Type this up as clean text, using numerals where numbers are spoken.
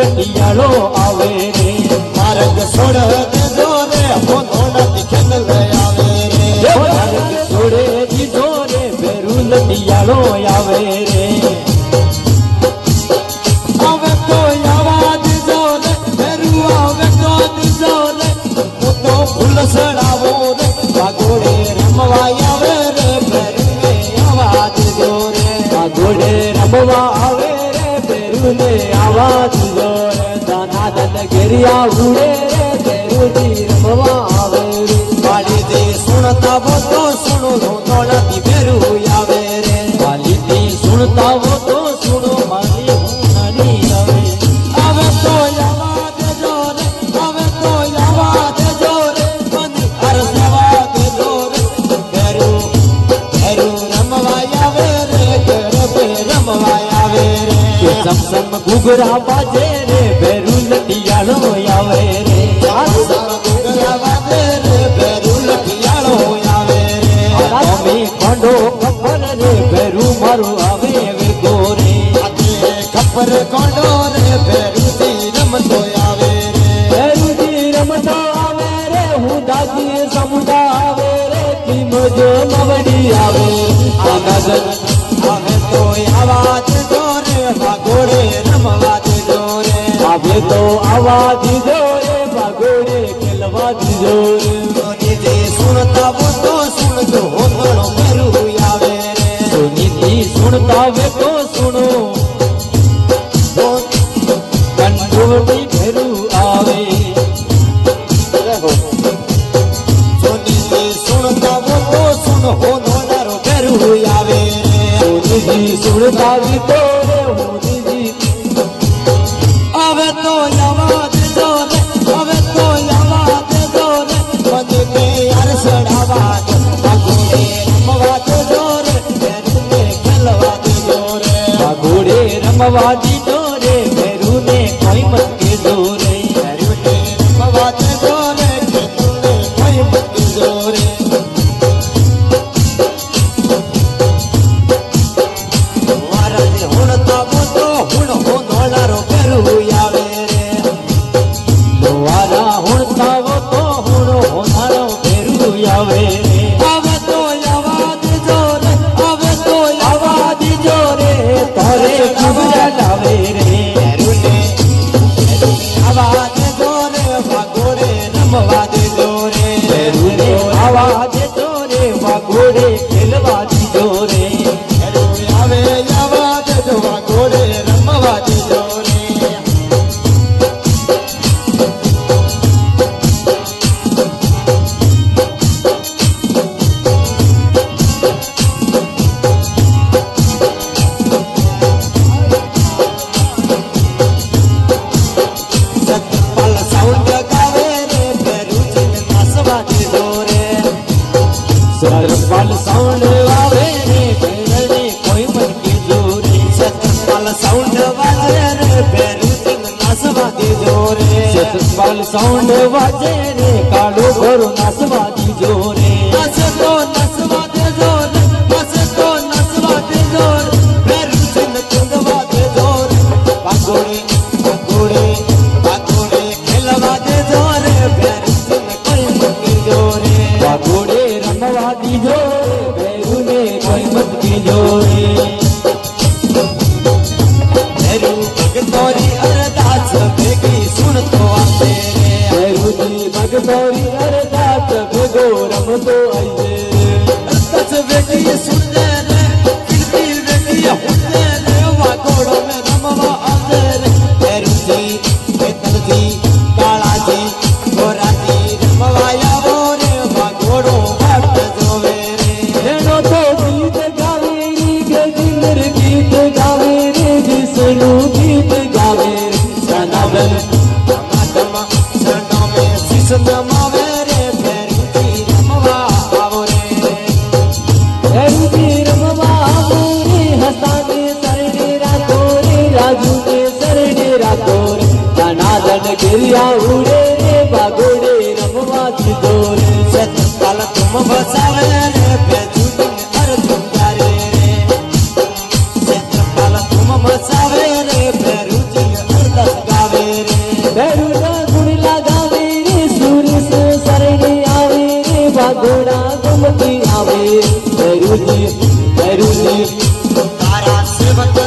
લટિયાળો આવે રે માર્ગ છોડ દેજો રે હોનો નથી ખેલ આવે રે માર્ગ છોડે દીધો રે ભેરું લટિયાળો આવે રે આવે તો આવા દેજો રે ભેરું આવે તો દેજો રે હું તો ફૂલ સડાવો રે વાગોડે રમવા આવે રે ભેરું આવા દેજો રે વાગોડે રમવા આવે રે ભેરું ને આવા દીધો રે દાના દન ઘેરિયા ઉડે રે ભેરુજી રમવા આવે રે વાલીથી સુણતા બોતો સુણો નોનાથી ભેરું આવે રે વાલીથી સુણતા હો તો સુણો મારી હુનારી આવે આવે તો આવા દેજો રે આવે તો આવા દેજો રે બંધ અરસવા દેજો રે ભેરું રમવા આવે રે ગરબે રમવા આવે રે કે સમસમ ઘૂઘરા બાજે રે ભેરું લટિયાળો આવે રે મમ્મી ખોંડો ખબર રે ભેરું મારું આવે વેગો રે ખબર કોંડો રે ભેરુજી રમતો આવે રે ભેરુજી રમતો આવે રે હું દાદી સમુદા આવે રે કિમજો મવડી આવે આનંદ આવે તો આવા દેજો રે વાગોડે રમવા દેજો રે આવે તો આવા દીધો રે વાગોડે ખેલવા દીધો રે સોનીજી સુણતા બોતો સુણજો હોતણો ભેરું આવે રે સોનીથી સુણતા વેગો સુણો કંડોળી ભેરું આવે સોનીજી સુણતા બોતો સુણ હો નોનારો ભેરું આવે રે સોનીજી સુણતા દીધો રે મોદીજી આવે તો આવા દેજો રે આવે તો આવા દેજો રે મને કે યાર સડાવા દે વાગોડે રમવા દેજો રે ભેરુને ખેલવા દેજો રે વાગોડે રમવા દીધો રે ભેરું ને કોઈ મત કીધો રે ભેરુને રમવા દેજો રે ખેલને કોઈ મત દેજો રે વારાને હુણતા બોતો હુણ હો નોલારો ભેરું આવે રે લોવારા હુણતા હો તો હુણો હોનારો ભેરું આવે રે આવે તો આવા દેજો રે આવે તો આવા દીધો રે તારે ખબર આવે રે ભેરુને આવા દેજો રે વાગોડે રમવા દેજો રે ભેરું ને આવા દીધો રે વાગોડે ખેલવા દીધો રે ભેરું આવે આવા દેજો વાગોડે રમવા દેજો રે સતપાલ સાઉન્ડ ગાવે રે ભેરુજીને નાસવા દેજો રે સરપાલ સાઉન્ડ આવે રે ભેરને કોઈ મત કીધો રે સતપાલ સાઉન્ડ વાગે રે ભેરુજીને નાસવા દેજો રે સરપાલ સાઉન્ડ વાજે રે કાળો ઘરો નાસવા દીધો રે નાસે તો નસવા દેજો રે નાસે તો નસવા દેજો રે ભેરુજીને ચંદવા દેજો રે વાગોડે વાગોડે વાગોડે ખેલવા દેજો રે ભેરુજીને કોઈ મૂકીજો રે વાગોડે રમવા દીધો ભેરું ને કોઈ મત કીધો રે ભેરું ભગતોરી અરદાસ ભેગી સુણતો આવે રે ભેરુજી ભગતોરી અરદાસ ભેગો રમતો આઈએ અરદાસ ભેગી સુણને રે ફિરકી ભેગી હુંને રે વાગોડો મે રમવા આવે રે ભેરુજી બેતલજી કાળાજી ગોરાજી રમવા આવો રે વાગોડો વાટ જોવે રે એનો તો ગીત ગાવે રે ગજિંદર ગીત ગાવે રે વિષ્ણુ ગીત ગાવે રે સનાતન ટમાટમા સણો મે શીશ નમાવે રે ભેરુજી રમવા આવો રે ભેરુજી રમવા આવો રે હસાને સરડે રાખો રે રાજુ ને સરડે રાખો રે સનાતન ગિરિયા ઉડે રે વાગોડે રમવા દીધો રે સતપાલ તુમ બસાવે રે ભેરુજીને અર્જુન ગારે રે સતપાલ તુમ બસાવે રે ભેરુજીને અરદાસ ગાવે વાઘોડા ગમતી આવે ભૈરુજી ભૈરુજી તારા સેવક